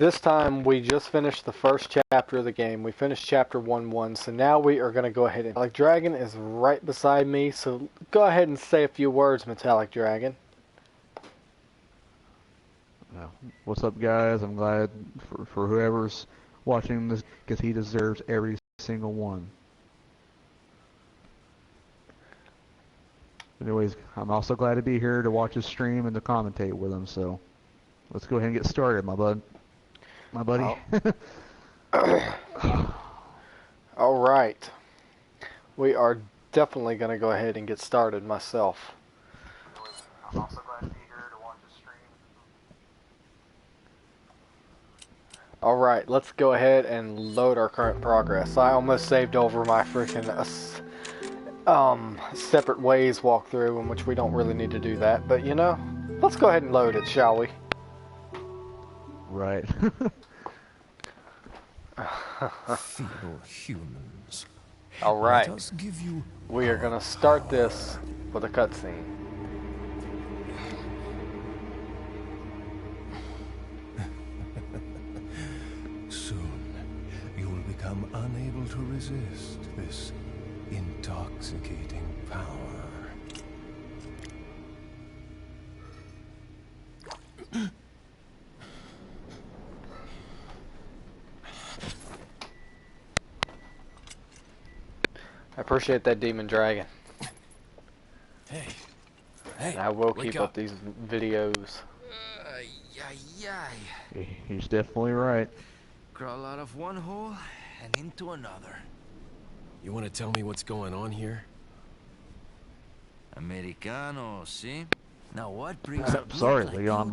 This time we just finished the first chapter of the game. We finished chapter 1-1, so now we are going to go ahead and... Metallic Dragon is right beside me, so go ahead and say a few words, Metallic Dragon. What's up, guys? I'm glad for whoever's watching this, because he deserves every single one. Anyways, I'm also glad to be here to watch his stream and to commentate with him, so let's go ahead and get started, my buddy. All right. We are definitely going to go ahead and get started myself. I'm also glad to be here to watch his stream. All right, let's go ahead and load our current progress. I almost saved over my freaking separate ways walkthrough, in which we don't really need to do that. But you know, let's go ahead and load it, shall we? Right. Feeble humans. All right. Let us give you We are going to start this with a cutscene. Soon, you will become unable to resist this intoxicating power. I appreciate that, Demon Dragon. Hey, And I will wake keep up these videos. He's definitely right. Crawl out of one hole and into another. You want to tell me what's going on here? Americano, see? Now what brings I'm sorry, Leon.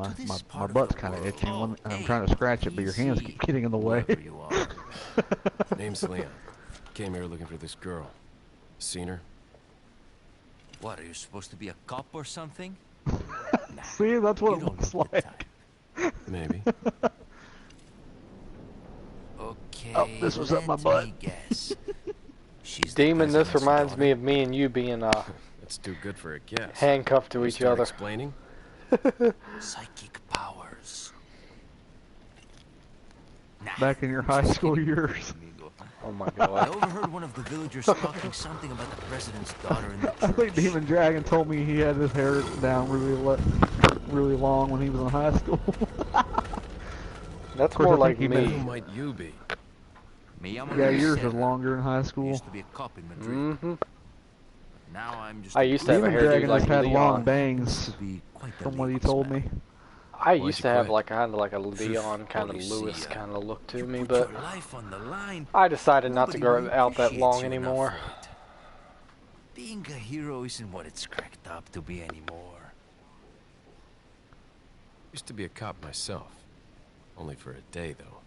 My butt's kind of itching. And I'm trying to scratch it, but your hands keep getting in the way. You are. Name's Leon. Came here looking for this girl. Seen her? What, are you supposed to be a cop or something? See, that's what You it don't looks look the like. type. Maybe. Okay, Oh, this was up my let butt. me guess. She's the Demon, this president's reminds daughter. me of me and you being That's too good for a guess. handcuffed to You each start other. explaining? Psychic powers. Nah, Back in your high school years. amigo. Oh my I god. overheard one of the villagers talking something about the president's daughter in the I think church. Demon Dragon told me he had his hair down really long when he was in high school. That's Of course, more I like think he Who me. might you be? Me llamo Yeah, Luis yours Serra. was longer in high I school. used to be a cop in Madrid. Mm-hmm. Now I'm just I used to have a Demon hairdo Dragon like just had long Leon. bangs, to be quite the from what he ladies' told man. me. I Why'd used you to have quit? like kind of like a Leon, kind of Policia. Lewis kind of look to You me, put but your life on the line. I decided not to Nobody grow really it out that appreciates long you enough anymore. for it. Being a hero isn't what it's cracked up to be anymore. Used to be a cop myself. Only for a day, though.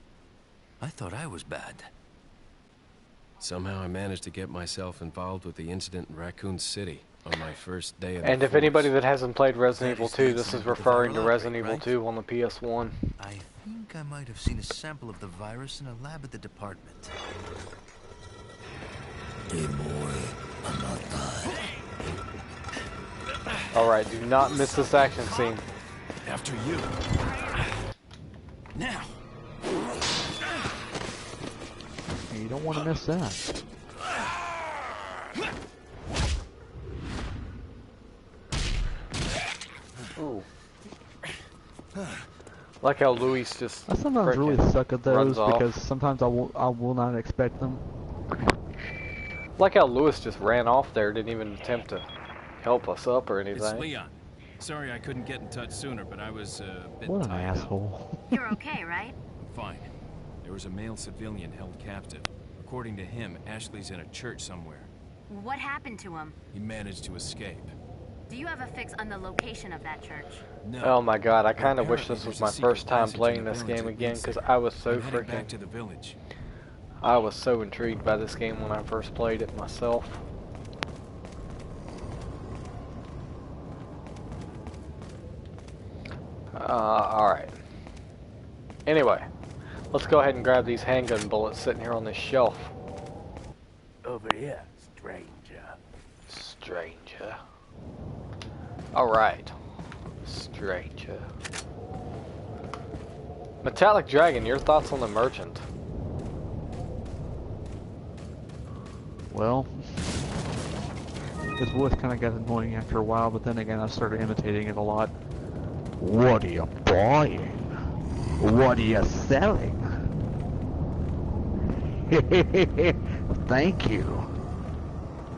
I thought I was bad. Somehow I managed to get myself involved with the incident in Raccoon City on my first day of And the if anybody force. that hasn't played Resident That Evil is 2, the this is example of the referring to viral Resident outbreak, Evil right? 2 on the PS1. I think I might have seen a sample of the virus in a lab at the department. Hey boy, I'm not done. Alright, do not miss this action scene. After you. Now! You don't want to miss that. Ooh. Like how Luis just I sometimes really frickin' suck at runs those off. because sometimes I will not expect them. Like how Luis just ran off there, didn't even attempt to help us up or It's anything. Leon. Sorry I couldn't get in touch sooner, but I was a bit What an tied up. asshole. You're okay, right? I'm fine. There was a male civilian held captive. According to him, Ashley's in a church somewhere. What happened to him? He managed to escape. Do you have a fix on the location of that church? No. Oh my god, I kind of Apparently wish this was there's a my secret first time passage in playing the this village game that again leads because there. I was so I'm headed back freaking... to the village. I was so intrigued by this game when I first played it myself. Alright. Anyway, let's go ahead and grab these handgun bullets sitting here on this shelf. Over here, stranger. Stranger. Alright. Stranger. Metallic Dragon, your thoughts on the merchant? Well, his voice kind of got annoying after a while, but then again I started imitating it a lot. What are you buying? What are you selling? Thank you.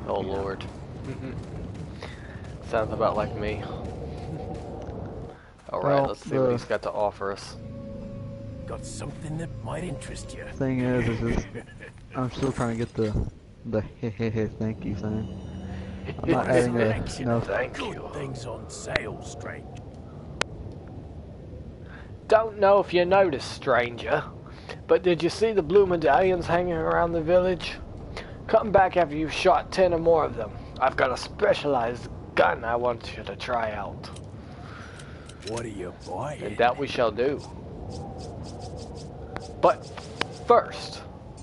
Oh Lord. Sounds about like me. Alright, Well, let's see what he's got to offer us. Got something that might interest you. Thing is I'm still trying to get the thank you thing. I'm not adding a no. Thank you. Things on sale, strange. Don't know if you noticed, stranger, but did you see the blue medallions hanging around the village? Come back after you've shot 10 or more of them. I've got a specialized gun I want you to try out. What are you buying? And that we shall do. But first,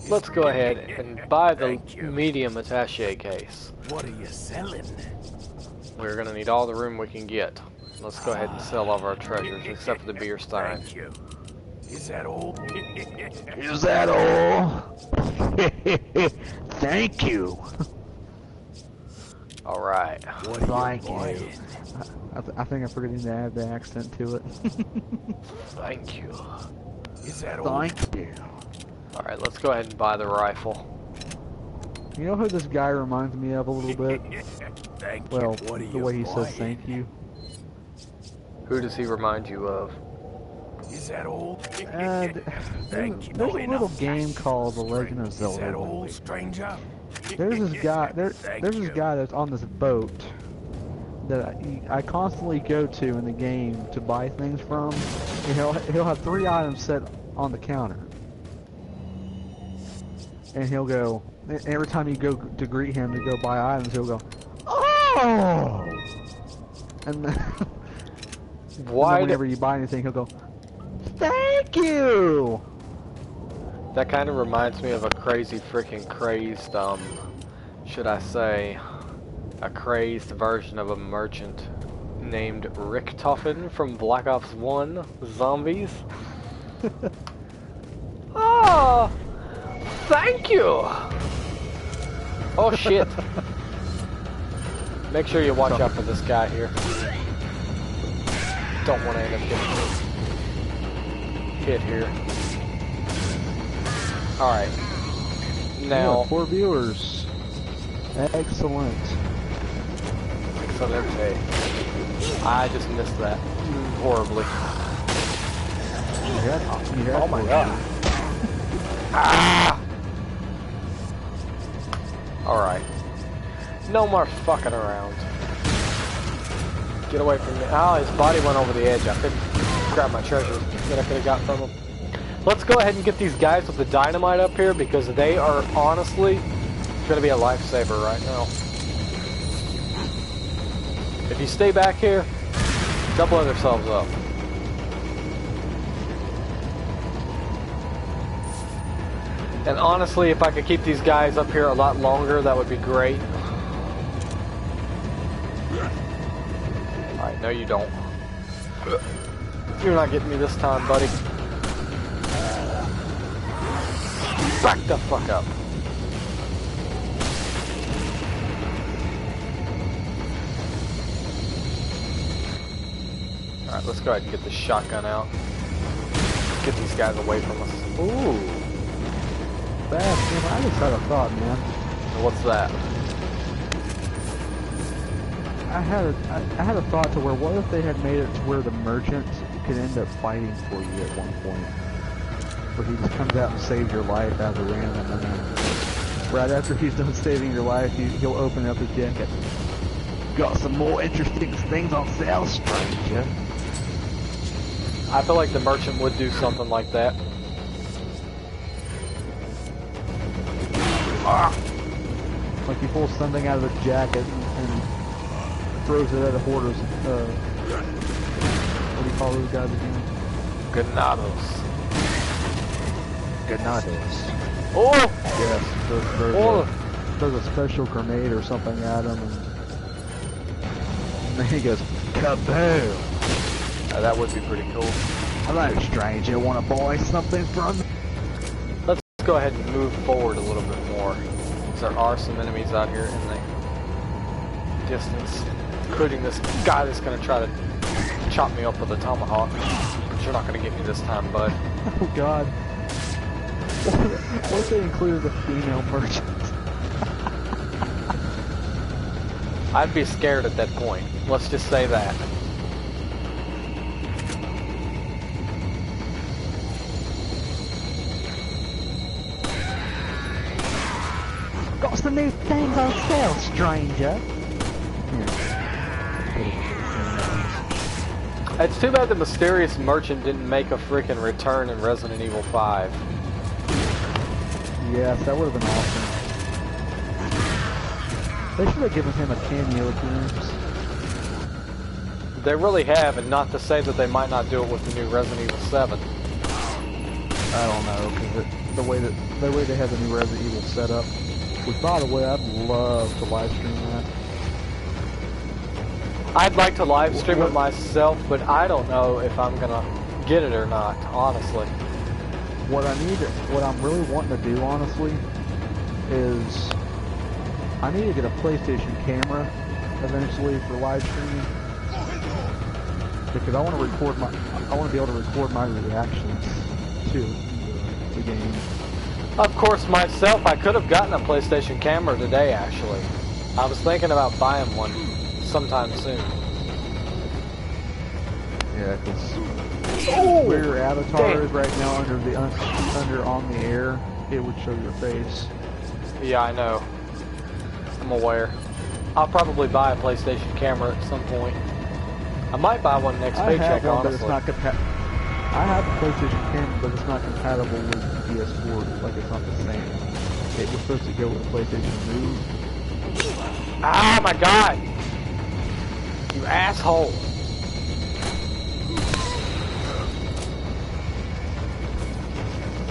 let's go ahead and buy the Thank you. medium attaché case. What are you selling? We're gonna need all the room we can get. Let's go ahead and sell all of our treasures, except for the beer stein. Thank you. Is that all? Is that all? Thank you. Alright. What are you Thank you. buying? I think I'm forgetting to add the accent to it. Thank you. Is that all? Thank you. Alright, let's go ahead and buy the rifle. You know who this guy reminds me of a little bit? Thank Well, you. What are the you way he buying? says thank you. Who does he remind you of? Is that all? And Thank you. there's a Enough. little game called The Legend of Is that Zelda. all, stranger? There's this guy. There's Thank this you. guy that's on this boat that I constantly go to in the game to buy things from. And he'll have 3 items set on the counter, and he'll go. Every time you go to greet him to go buy items, he'll go, "Oh!" And then, Why? whenever you buy anything, he'll go, "Thank you." That kind of reminds me of a crazy freaking crazed, should I say, a crazed version of a merchant named Richtofen from Black Ops 1 Zombies. Oh, thank you. Oh shit. Make sure you watch out for this guy here. Don't want to end up getting hit here. Alright. Now, 4 viewers. Excellent. Excellent. I just missed that horribly. Oh my god. Ah! Alright. No more fucking around. Get away from me. Oh, his body went over the edge. I couldn't grab my treasure that I could have got from him. Let's go ahead and get these guys with the dynamite up here because they are honestly going to be a lifesaver right now. If you stay back here, they'll blow themselves up. And honestly, if I could keep these guys up here a lot longer, that would be great. Alright, no you don't. You're not getting me this time, buddy. Back the fuck up. Alright, let's go ahead and get the shotgun out. Get these guys away from us. Ooh. Fast, man. I just had a thought, man. What's that? I had a thought to where, what if they had made it to where the merchant could end up fighting for you at one point? Where he just comes out and saves your life as a random, and then right after he's done saving your life, he'll open up his jacket. Got some more interesting things on sale, stranger. I feel like the merchant would do something like that. Ah! Like he pulls something out of his jacket and throws it at a hoarder's, what do you call those guys again? Ganados. Ganados. Oh! Yes, throws a special grenade or something at him, and then he goes, kaboom! That would be pretty cool. Hello, stranger. Want to buy something from me? Let's go ahead and move forward a little bit more. Because there are some enemies out here in the distance, including this guy that's going to try to chop me up with a tomahawk. But you're not going to get me this time, bud. Oh God. What if they included a female merchant? I'd be scared at that point. Let's just say that. Got some new things on sale, stranger. It's too bad the mysterious merchant didn't make a freaking return in Resident Evil 5. Yes, that would have been awesome. They should have given him a cameo appearance. They really have, and not to say that they might not do it with the new Resident Evil 7. I don't know, because the way they have the new Resident Evil set up. Which, by the way, I'd love to live stream that. I'd like to live stream it myself, but I don't know if I'm gonna get it or not, honestly. What I'm really wanting to do, honestly, is I need to get a PlayStation camera eventually for live streaming, because I want to be able to record my reactions to the game. Of course, myself, I could have gotten a PlayStation camera today, actually. I was thinking about buying one sometime soon. Yeah, because Oh, where your avatar damn. is right now under on the air, it would show your face. Yeah, I know. I'm aware. I'll probably buy a PlayStation camera at some point. I might buy one next I paycheck, have one, but it's honestly. not I have a PlayStation camera, but it's not compatible with PS4. Like, it's not the same. It was supposed to go with the PlayStation Move. Ah, my God! You asshole!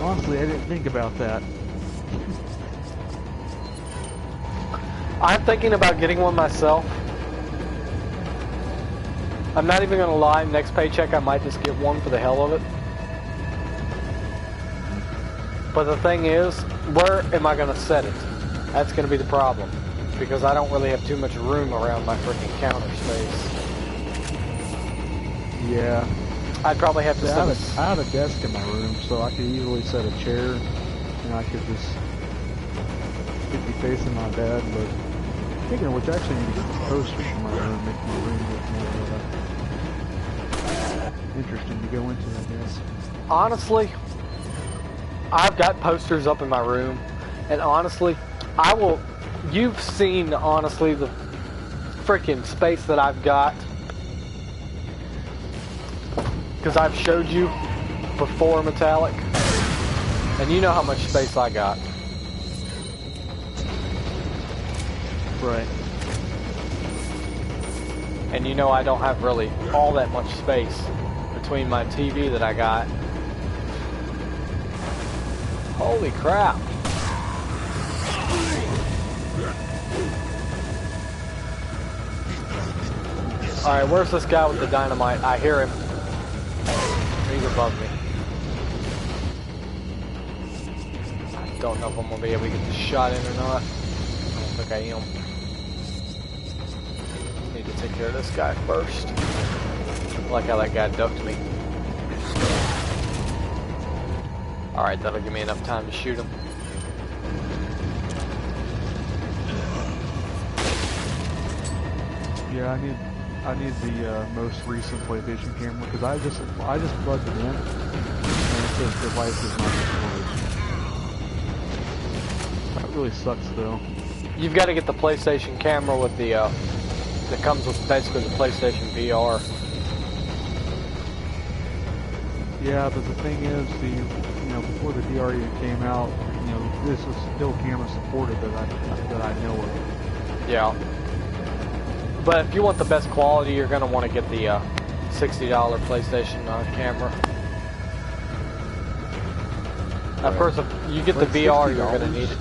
Honestly, I didn't think about that. I'm thinking about getting one myself. I'm not even gonna lie, next paycheck I might just get one for the hell of it. But the thing is, where am I gonna set it? That's gonna be the problem. Because I don't really have too much room around my freaking counter space. Yeah. I'd probably have to I set have, I have a desk in my room, so I could easily set a chair, and I could just be facing my bed. But speaking of which, I actually need to get some posters in my room, make my room look more interesting to go into, I guess. Honestly, I've got posters up in my room, and honestly, you've seen, honestly, the freaking space that I've got. Because I've showed you before, Metallic, and you know how much space I got. Right. And you know I don't have really all that much space between my TV that I got. Holy crap. Alright, where's this guy with the dynamite? I hear him. He's above me. I don't know if I'm gonna be able to get this shot in or not. I don't think I am. Need to take care of this guy first. I like how that guy ducked me. Alright, that'll give me enough time to shoot him. Yeah, I need the most recent PlayStation camera, because I just plugged it in, and it says device is not supported. That really sucks, though. You've got to get the PlayStation camera with the, that comes with basically the PlayStation VR. Yeah, but the thing is, before the VR even came out, this is still camera supported that I know of. Yeah. But if you want the best quality, you're going to want to get the $60 PlayStation camera. Of course, if you get the Like VR, you're $60? going to need it.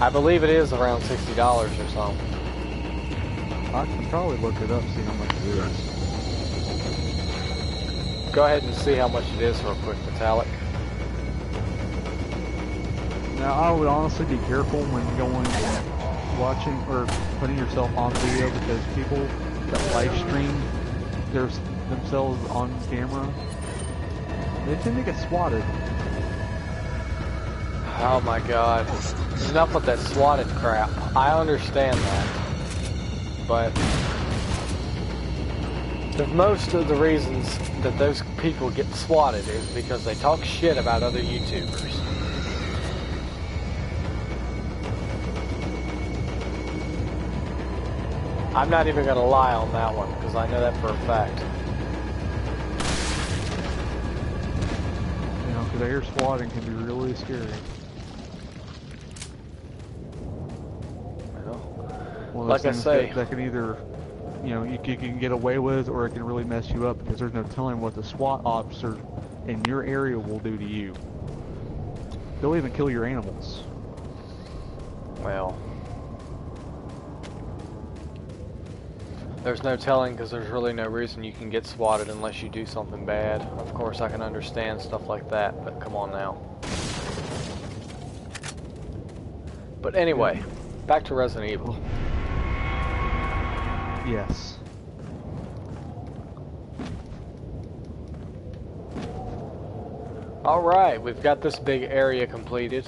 I believe it is around $60 or something. I can probably look it up, see how much it is. Go ahead and see how much it is real quick, Metallic. Now, I would honestly be careful when going and watching or putting yourself on video, because people that live stream themselves on camera, they tend to get swatted. Oh my god. Enough with that swatted crap. I understand that. But most of the reasons that those people get swatted is because they talk shit about other YouTubers. I'm not even going to lie on that one, because I know that for a fact. You know, because I hear swatting can be really scary. Well, Like I say, that can either, you know, you can get away with, or it can really mess you up, because there's no telling what the SWAT officer in your area will do to you. They'll even kill your animals. well, there's no telling, because there's really no reason you can get swatted unless you do something bad. Of course, I can understand stuff like that, but come on now. But anyway, back to Resident Evil. Yes. Alright, we've got this big area completed.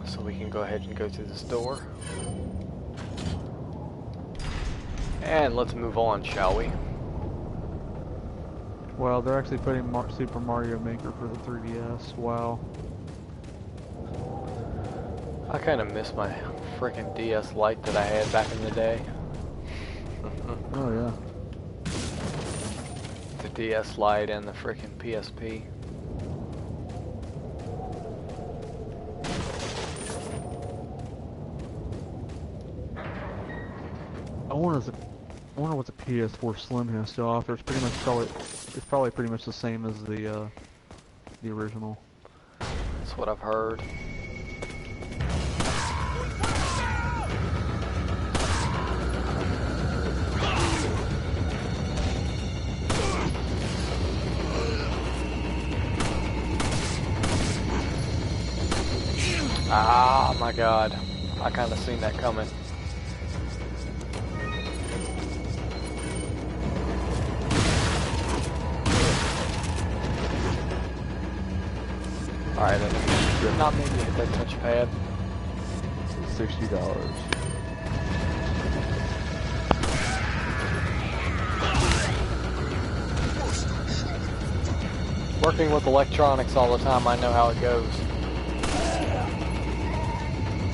So we can go ahead and go through this door. And let's move on, shall we? Well, they're actually putting Super Mario Maker for the 3DS. Wow. I kind of miss my freaking DS Lite that I had back in the day. Oh yeah. The DS Lite and the freaking PSP. I wonder what the PS4 Slim has to offer. It's probably pretty much the same as the original. That's what I've heard. Ah, my god. I kind of seen that coming. Alright, then. Not maybe hit that touchpad. $60. Working with electronics all the time, I know how it goes.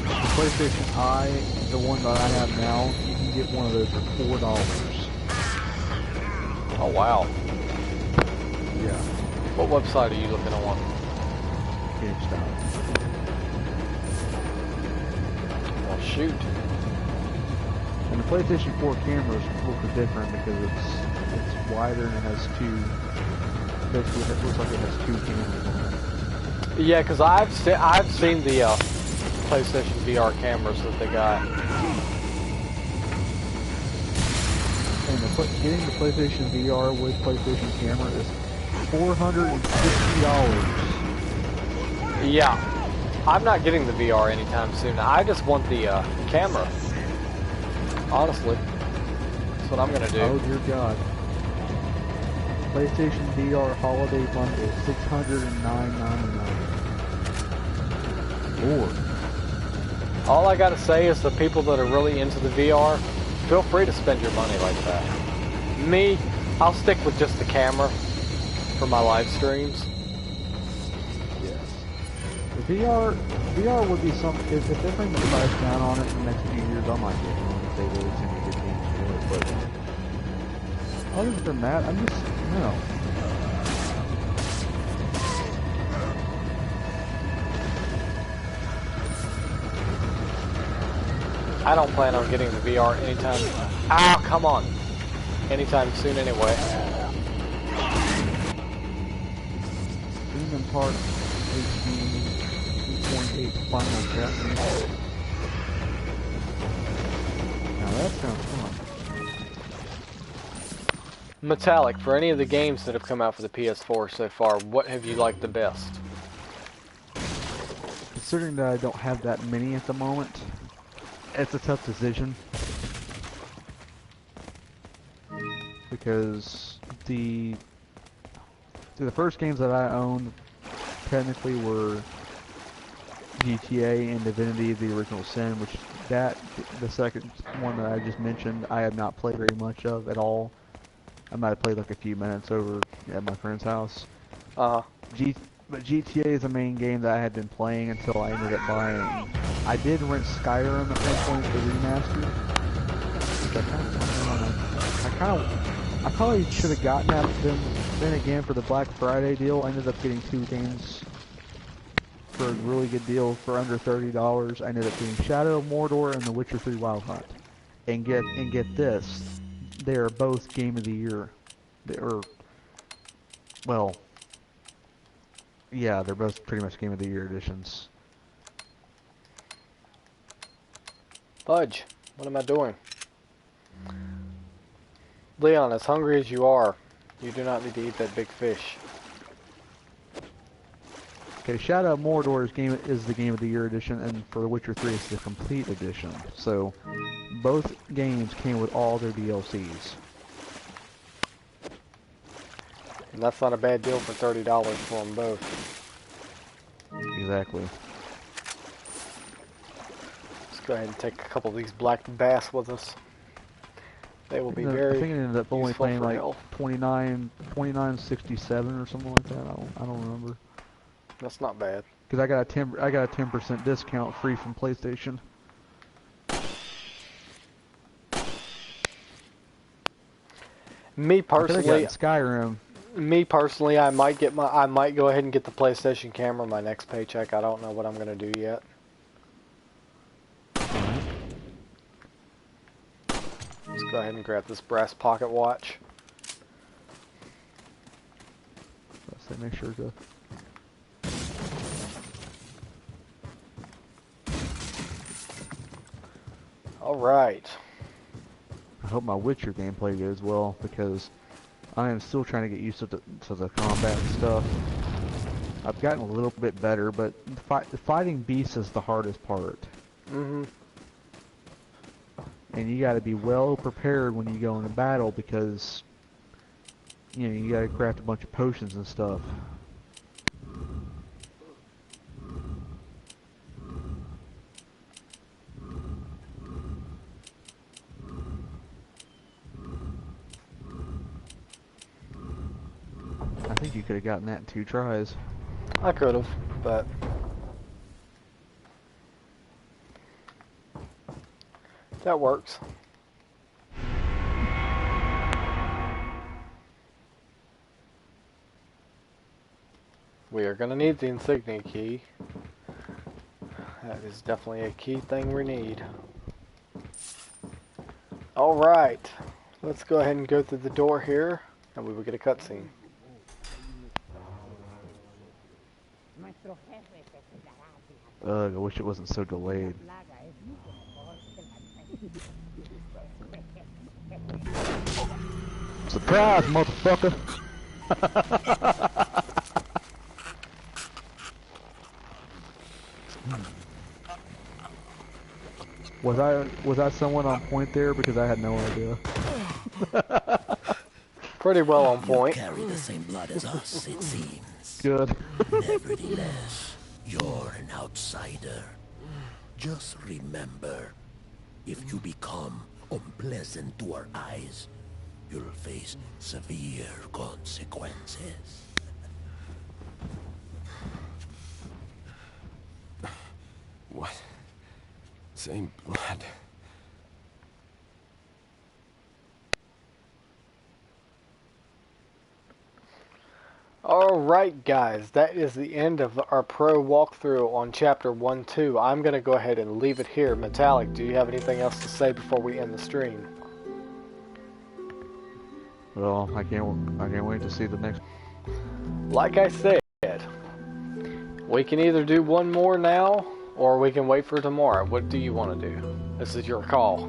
The PlayStation Eye, the one that I have now, you can get one of those for $4. Oh wow. Yeah. What website are you looking on? GameStop. Well shoot. And the PlayStation 4 cameras look different because it's wider and it has two. Basically, it looks like it has two cameras on it. Yeah, because I've seen the PlayStation VR cameras that they got. And getting the PlayStation VR with PlayStation camera is $460. Yeah, I'm not getting the VR anytime soon. I just want the camera. Honestly, that's what I'm gonna do. Oh dear God. PlayStation VR Holiday Bundle, $609.99. Lord. All I gotta say is the people that are really into the VR, feel free to spend your money like that. Me, I'll stick with just the camera for my live streams. Yes. The VR would be something, if they bring the price down on it in the next few years, I might get one if they really send me good games for it, but other than that, I'm just, no. I don't plan on getting the VR anytime. Ah, come on. Anytime soon, anyway. Kingdom Hearts HD 2.8 Final Chapter. Now that sounds fun. Metallic, for any of the games that have come out for the PS4 so far, what have you liked the best? Considering that I don't have that many at the moment, it's a tough decision. Because the first games that I owned technically were GTA and Divinity: The Original Sin, which the second one that I just mentioned, I have not played very much of at all. I might have played like a few minutes over at my friend's house. But GTA is the main game that I had been playing until I ended up buying. I did rent Skyrim at one point, the remaster, which I probably should have gotten that. Then again, for the Black Friday deal, I ended up getting 2 games for a really good deal for under $30. I ended up getting Shadow of Mordor and The Witcher 3 Wild Hunt. And get this, they are both Game of the Year. Yeah, they're both pretty much Game of the Year editions. Fudge, what am I doing? Leon, as hungry as you are, you do not need to eat that big fish. Okay, Shadow of Mordor is the Game of the Year edition, and for The Witcher 3 it's the complete edition. So, both games came with all their DLCs. And that's not a bad deal for $30 for them both. Exactly. Let's go ahead and take a couple of these black bass with us. They will be very I think it ended up only useful paying for like health. $29.67 or something like that. I don't remember. That's not bad. Because I got a 10% discount free from PlayStation. Me personally, Skyrim. I might go ahead and get the PlayStation camera my next paycheck. I don't know what I'm gonna do yet. Let's go ahead and grab this brass pocket watch. Let's say make sure to. All right. I hope my Witcher gameplay goes well, because I am still trying to get used to the combat and stuff. I've gotten a little bit better, but fighting beasts is the hardest part. Mm-hmm. And you got to be well prepared when you go into battle, because you got to craft a bunch of potions and stuff. I think you could have gotten that in 2 tries. I could have, but that works. We are going to need the insignia key. That is definitely a key thing we need. Alright, let's go ahead and go through the door here, and we will get a cutscene. Ugh, I wish it wasn't so delayed. Surprise, motherfucker! Was I somewhat on point there? Because I had no idea. Pretty well on point. You carry the same blood as us, it seems. Good. Nevertheless, you're an outsider. Just remember, if you become unpleasant to our eyes, you'll face severe consequences. What? Same blood. Alright guys, that is the end of our pro walkthrough on chapter 1-2. I'm going to go ahead and leave it here. Metallic, do you have anything else to say before we end the stream? Well, I can't wait to see the next. Like I said, we can either do one more now, or we can wait for tomorrow. What do you want to do? This is your call.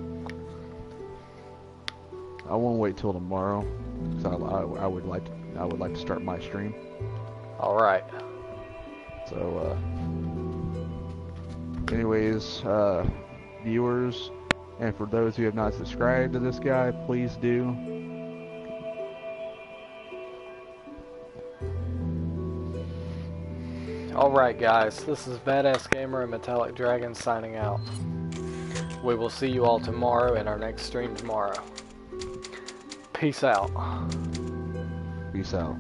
I won't wait till tomorrow. So I would like to start my stream. Alright. So, anyways, viewers, and for those who have not subscribed to this guy, please do. Alright guys, this is Badass Gamer and Metallic Dragon signing out. We will see you all tomorrow in our next stream tomorrow. Peace out. Peace out.